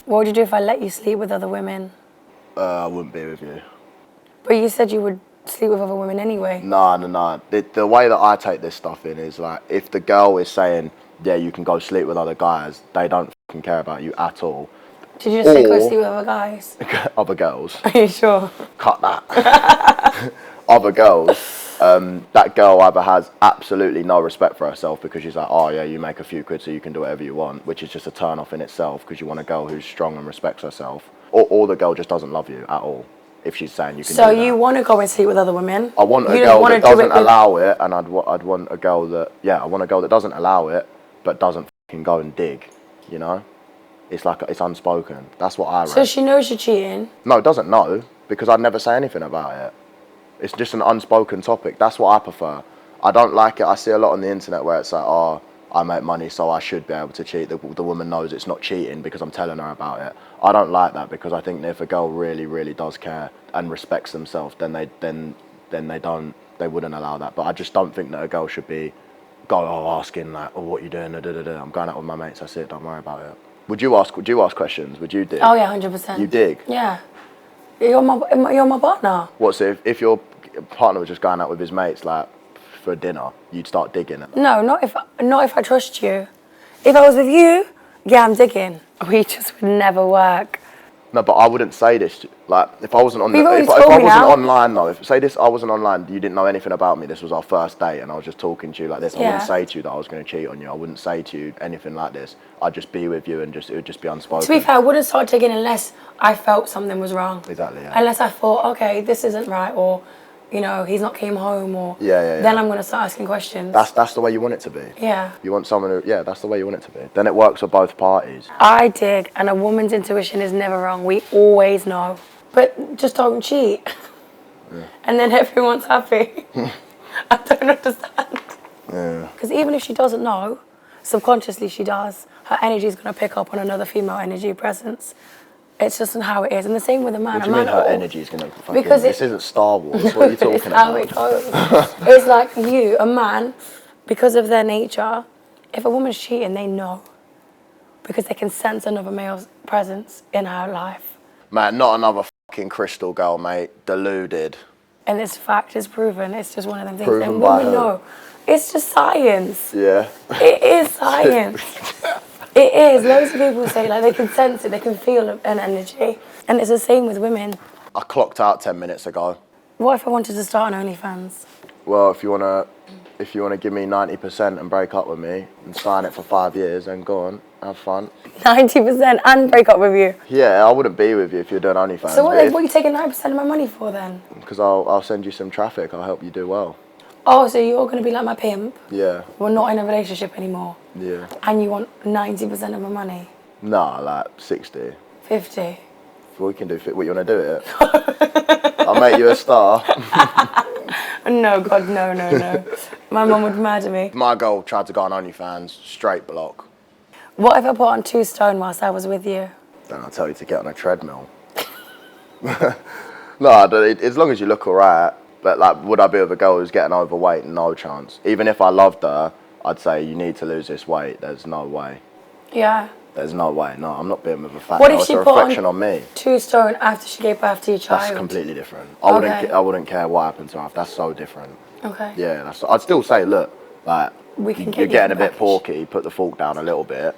What would you do if I let you sleep with other women?
I wouldn't be with you.
But you said you would sleep with other women anyway.
No. The way that I take this stuff in is like, if the girl is saying, yeah, you can go sleep with other guys, they don't fucking care about you at all.
Did you just say go sleep with other guys?
Other girls.
Are you sure?
Cut that. Other girls. That girl either has absolutely no respect for herself because she's like, oh yeah, you make a few quid so you can do whatever you want, which is just a turn off in itself because you want a girl who's strong and respects herself. Or the girl just doesn't love you at all if she's saying you can do that.
So you want to go and sleep with other women?
I want a girl that doesn't allow it, and I'd want a girl that, I want a girl that doesn't allow it but doesn't fucking go and dig, you know? It's like, it's unspoken. That's what I read.
So she knows you're cheating?
No, it doesn't know, because I'd never say anything about it. It's just an unspoken topic. That's what I prefer. I don't like it. I see a lot on the internet where it's like, oh, I make money, so I should be able to cheat. The woman knows it's not cheating because I'm telling her about it. I don't like that, because I think if a girl really, really does care and respects themselves, then they wouldn't allow that. But I just don't think that a girl should be asking like, oh, what you doing? I'm going out with my mates. That's it. Don't worry about it. Would you ask questions? Would you dig?
Oh yeah, 100%.
You dig?
Yeah. You're my partner.
What, so if your partner was just going out with his mates like for dinner, you'd start digging it?
No, not if I trust you. If I was with you, yeah, I'm digging. We just would never work.
No, but I wouldn't say this. Like, if I wasn't on,
You've already
if I
told me
wasn't
now.
online though, if say this, I wasn't online, you didn't know anything about me. This was our first date, and I was just talking to you like this. I
Yeah.
wouldn't say to you that I was going to cheat on you. I wouldn't say to you anything like this. I'd just be with you, and it would just be unspoken.
To be fair, I wouldn't start digging unless I felt something was wrong.
Exactly. Yeah.
Unless I thought, okay, this isn't right, or you know, he's not came home, or then I'm gonna start asking questions.
That's the way you want it to be.
Yeah.
You want someone who, that's the way you want it to be. Then it works for both parties.
I dig, and a woman's intuition is never wrong. We always know. But just don't cheat.
Yeah.
And then everyone's happy. I don't understand.
Yeah.
Because even if she doesn't know, subconsciously she does. Her energy is going to pick up on another female energy presence. It's just how it is. And the same with a man.
What do you mean her energy is going to fucking...
Because
this isn't Star Wars. What are you talking
it's
about?
how it goes. It's like you, a man, because of their nature, if a woman's cheating, they know. Because they can sense another male's presence in her life.
Man, not another fucking crystal girl, mate. Deluded.
And this fact is proven. It's just one of them things.
Proven
and
by
women
who?
know. It's just science.
Yeah.
It is science. It is. Loads of people say like they can sense it, they can feel an energy. And it's the same with women.
I clocked out 10 minutes ago.
What if I wanted to start an OnlyFans?
Well, if you wanna give me 90% and break up with me and sign it for 5 years, then go on, have fun.
90% and break up with you?
Yeah, I wouldn't be with you if you're doing OnlyFans.
So what are you taking 90% of my money for then?
Because I'll send you some traffic. I'll help you do well.
Oh, so you're going to be like my pimp?
Yeah.
We're not in a relationship anymore?
Yeah.
And you want 90% of my money?
Nah, like 60.
50?
Well, we can do what you want to do it. I'll make you a star.
No, God, no. My mum would murder me.
My girl tried to go on OnlyFans, straight block.
What if I put on 2 stone whilst I was with you?
Then I'll tell you to get on a treadmill. No, as long as you look alright. But like, would I be with a girl who's getting overweight? No chance. Even if I loved her, I'd say you need to lose this weight. There's no way.
Yeah.
There's no way. No, I'm not being with a fat
What
girl.
if
It's
she
a
put
reflection on me.
2 stone after she gave birth to your child?
That's completely different.
Okay.
I wouldn't care what happened to her. That's so different.
Okay.
Yeah, I'd still say, look, like,
We can get
you're
you
getting
the
a bit
package.
porky, put the fork down a little bit.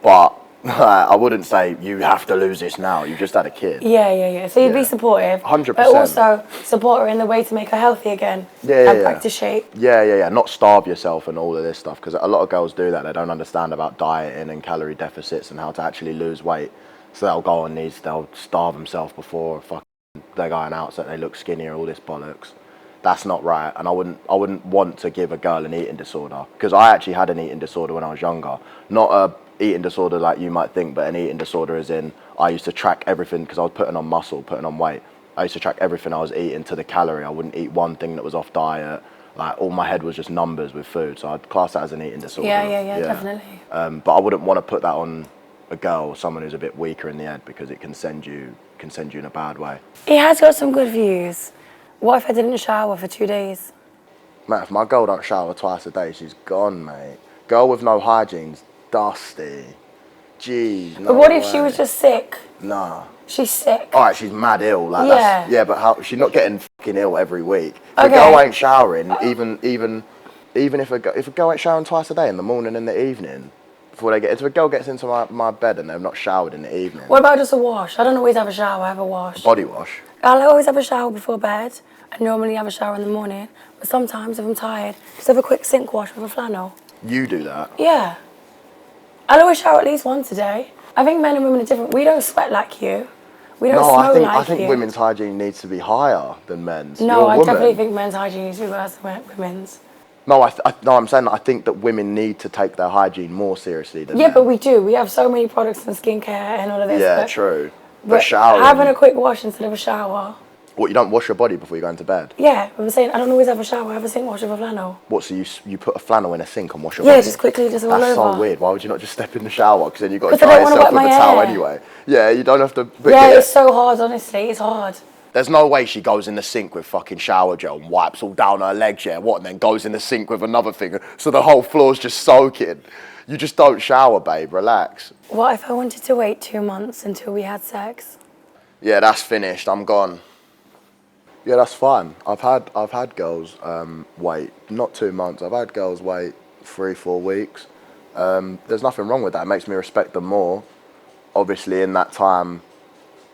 But I wouldn't say you have to lose this now. You just had a kid.
Yeah. So you'd be supportive.
100%.
But also support her in the way to make her healthy again. And practice shape.
Yeah. Not starve yourself and all of this stuff. Because a lot of girls do that. They don't understand about dieting and calorie deficits and how to actually lose weight. So they'll go on these, they'll starve themselves before they're going out so that they look skinnier, all this bollocks. That's not right. And I wouldn't want to give a girl an eating disorder. Because I actually had an eating disorder when I was younger. Not a eating disorder like you might think, but an eating disorder as in I used to track everything because I was putting on muscle, putting on weight. I used to track everything I was eating to the calorie. I wouldn't eat one thing that was off diet. Like, all my head was just numbers with food, so I'd class that as an eating disorder.
Yeah, definitely.
But I wouldn't want to put that on a girl, someone who's a bit weaker in the head, because it can send you in a bad way.
He has got some good views. What if I didn't shower for 2 days?
Man, if my girl don't shower twice a day, she's gone, mate. Girl with no hygiene's dusty. Jeez, no
But what if
way.
she was just sick?
Nah.
She's sick.
All right, she's mad ill. Like,
Yeah.
but how? She's not getting fucking ill every week. If
Okay.
a girl ain't showering, even if a girl ain't showering twice a day, in the morning and the evening, before they get into, if a girl gets into my bed and they've not showered in the evening.
What about just a wash? I don't always have a shower, I have a wash.
Body wash.
I'll always have a shower before bed. I normally have a shower in the morning. But sometimes if I'm tired, just have a quick sink wash with a flannel.
You do that.
Yeah. I'll always shower at least once a day. I think men and women are different. We don't sweat like you. We don't
No,
smell
I
like
think
you.
women's hygiene needs to be higher than men's.
No,
You're a
I
woman.
definitely think men's hygiene needs to be worse than women's.
No, I'm saying that I think that women need to take their hygiene more seriously than
Yeah,
men.
but we do. We have so many products and skincare and all of this.
Yeah,
but,
true.
But
showering.
having a quick wash instead of a shower.
What, you don't wash your body before you go into bed?
Yeah, I'm saying I don't always have a shower. I have a sink wash with a flannel.
What, so you put a flannel in a sink and wash your
Yeah,
body?
just quickly, just all over.
That's so weird. Why would you not just step in the shower? Because then you've got to
'Cause I
dry
don't wanna
yourself
wet
with
my
a towel
hair.
anyway. Yeah, you don't have to... But
Yeah, it's so hard, honestly. It's hard.
There's no way she goes in the sink with fucking shower gel and wipes all down her legs, yeah, what? And then goes in the sink with another thing, so the whole floor's just soaking. You just don't shower, babe. Relax.
What if I wanted to wait 2 months until we had sex?
Yeah, that's finished. I'm gone. Yeah, that's fine. I've had girls wait, not 2 months. I've had girls wait 3-4 weeks. There's nothing wrong with that. It makes me respect them more. Obviously, in that time,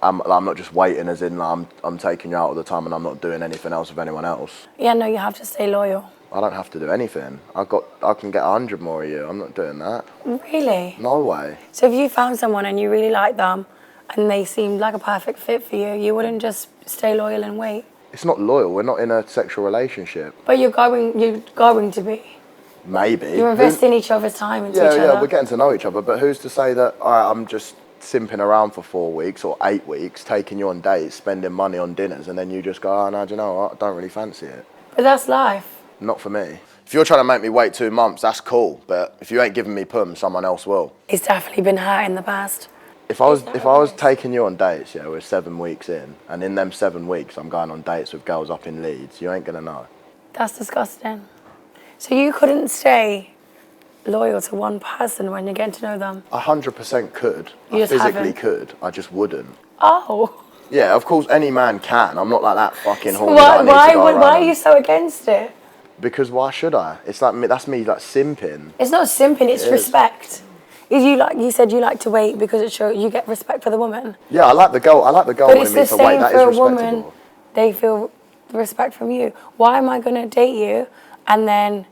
I'm not just waiting, as in I'm taking you out all the time and I'm not doing anything else with anyone else.
Yeah, no, you have to stay loyal.
I don't have to do anything. I can get 100 more of you. I'm not doing that.
Really?
No way.
So if you found someone and you really like them and they seemed like a perfect fit for you, you wouldn't just stay loyal and wait?
It's not loyal. We're not in a sexual relationship.
But you're going to be.
Maybe.
You're investing each other's time into each other.
Yeah, we're getting to know each other. But who's to say that I'm just simping around for 4 weeks or 8 weeks, taking you on dates, spending money on dinners, and then you just go, oh, no, do you know what? I don't really fancy it.
But that's life.
Not for me. If you're trying to make me wait 2 months, that's cool. But if you ain't giving me pum, someone else will.
It's definitely been hurt in the past.
If I was taking you on dates, yeah, we're 7 weeks in, and in them 7 weeks I'm going on dates with girls up in Leeds, you ain't gonna know.
That's disgusting. So you couldn't stay loyal to one person when you're getting to know them?
100% could.
You
I
just
physically
haven't?
could. I just wouldn't.
Oh.
Yeah, of course any man can. I'm not like that fucking horny.
Why are you so against it?
Because why should I? It's like that's me like simping.
It's not simping, it's respect. You said you like to wait because it shows you get respect for the woman.
Yeah, I like the girl. But
it's
wanting
the
me to wait.
same
That
for
is
a
respectable.
woman. They feel respect from you. Why am I going to date you and then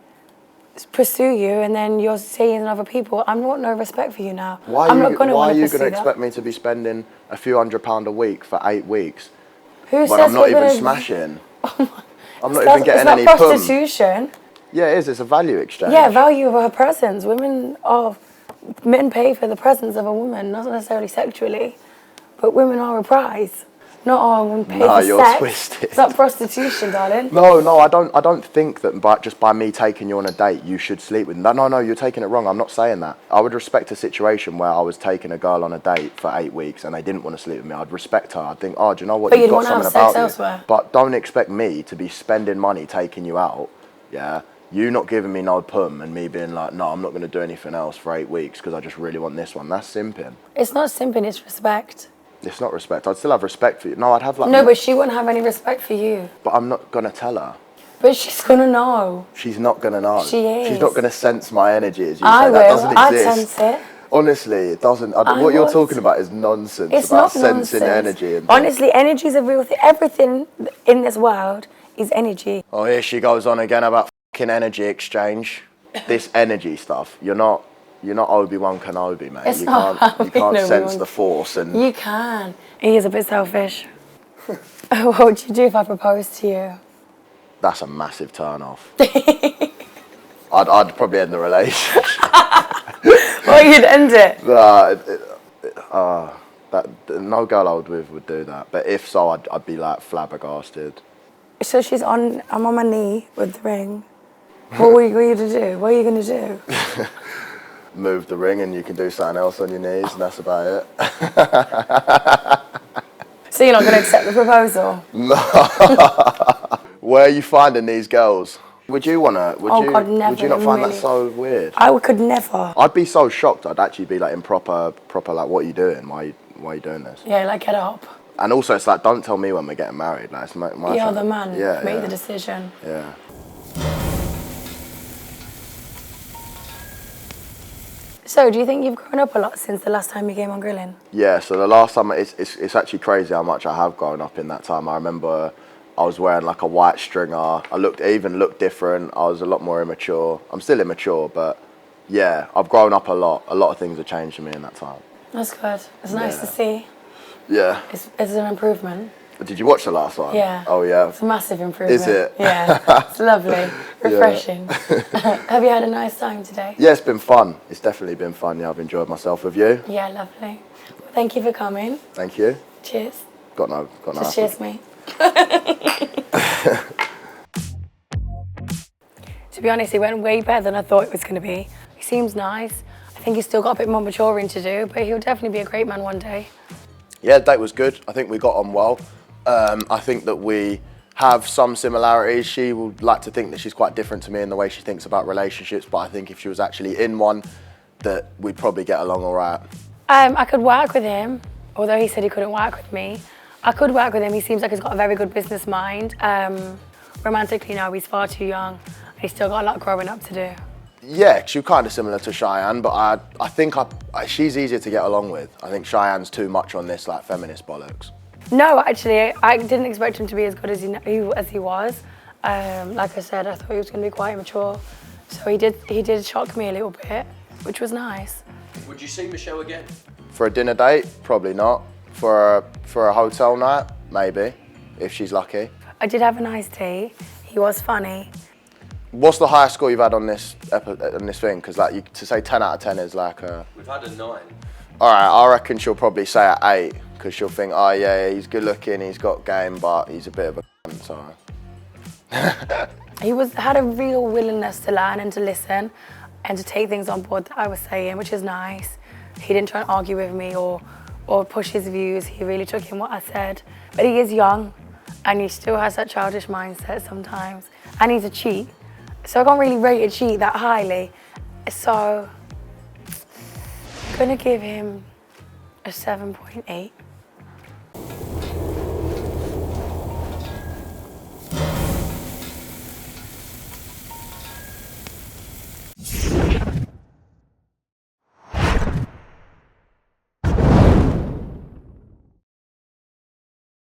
pursue you and then you're seeing other people? I'm not no respect for you now.
Why are you going to expect me to be spending a few £100 a week for 8 weeks?
Who
when
says
I'm not
we're
even
gonna...
smashing. I'm not even getting any
pum. It's not
pum.
prostitution.
Yeah, it is. It's a value exchange.
Yeah, value of her presence. Men pay for the presence of a woman, not necessarily sexually, but women are a prize. Not women pay for
you're
sex.
twisted.
It's not prostitution, darling.
No, I don't think that just by me taking you on a date, you should sleep with me. No, you're taking it wrong. I'm not saying that. I would respect a situation where I was taking a girl on a date for 8 weeks and they didn't want to sleep with me. I'd respect her. I'd think, oh, do you know what?
But
You've
you'd
got
want to
something
have sex
about you.
elsewhere.
But don't expect me to be spending money taking you out. Yeah. You not giving me no pum and me being like, no, I'm not going to do anything else for 8 weeks because I just really want this one. That's simping.
It's not simping, it's respect.
It's not respect. I'd still have respect for you. No, I'd have like...
No, but she wouldn't have any respect for you.
But I'm not going to tell her.
But she's going to know.
She's not going to know.
She is.
She's not going to sense my energy, as you
I
say.
will.
That doesn't
I
exist.
sense it.
Honestly, it doesn't. What you're talking about is nonsense.
It's
about
not
sensing
nonsense.
energy. And
Honestly, energy is a real thing. Everything in this world is energy.
Oh, here she goes on again about fucking energy exchange. This energy stuff. You're not Obi-Wan Kenobi, mate.
It's
you
not
can't
Obi-Wan.
sense the force. And
You can. He is a bit selfish. What would you do if I proposed to you?
that's a massive turn off. I'd probably end the relationship.
Well, you'd end it.
No girl I would with would do that. But if so, I'd be like flabbergasted.
So I'm on my knee with the ring. What were you going to do? What are you going to do?
Move the ring and you can do something else on your knees, and that's about it.
So you're not going to accept the proposal?
No. Where are you finding these girls? Would you wanna?
God, never.
Would you not find
Really?
that so weird?
I could never.
I'd be so shocked. I'd actually be like in proper like, what are you doing? Why are you doing this?
Yeah, like get up.
And also, it's like, don't tell me when we're getting married. Like, it's my
You're the man.
Yeah,
Make the decision.
Yeah.
So, do you think you've grown up a lot since the last time you came on grilling?
Yeah. So the last time, it's actually crazy how much I have grown up in that time. I remember I was wearing like a white stringer. I even looked different. I was a lot more immature. I'm still immature, but yeah, I've grown up a lot. A lot of things have changed for me in that time.
That's good. It's nice to see.
Yeah.
It's an improvement.
Did you watch the last one?
Yeah.
Oh yeah.
It's a massive improvement.
Is it?
Yeah. It's lovely. Refreshing. Have you had a nice time today?
Yeah, it's been fun. It's definitely been fun. Yeah, I've enjoyed myself with you.
Yeah, lovely. Well, thank you for coming.
Thank you.
Cheers.
Got no.
Just cheers me. To be honest, it went way better than I thought it was going to be. He seems nice. I think he's still got a bit more maturing to do, but he'll definitely be a great man one day.
Yeah, the date was good. I think we got on well. I think that we have some similarities. She would like to think that she's quite different to me in the way she thinks about relationships, but I think if she was actually in one, that we'd probably get along all right.
I could work with him, although he said he couldn't work with me. I could work with him. He seems like he's got a very good business mind. Romantically, no, he's far too young. He's still got a lot growing up to do.
Yeah, she's kind of similar to Cheyenne, but I think she's easier to get along with. I think Cheyenne's too much on this like feminist bollocks.
No, actually, I didn't expect him to be as good as he was. Like I said, I thought he was going to be quite mature. So he did shock me a little bit, which was nice.
Would you see Michelle again?
For a dinner date, probably not. For a hotel night, maybe, if she's lucky.
I did have a nice tea. He was funny.
What's the highest score you've had on this thing? Because like to say 10 out of 10 is like a...
We've had a 9.
All right, I reckon she'll probably say at 8, because she'll think, oh yeah, he's good looking, he's got game, but he's a bit of a cunt, so...
He had a real willingness to learn and to listen and to take things on board that I was saying, which is nice. He didn't try and argue with me or push his views. He really took in what I said. But he is young, and he still has that childish mindset sometimes. And he's a cheat. So I can't really rate a cheat that highly. So I'm gonna give him a 7.8.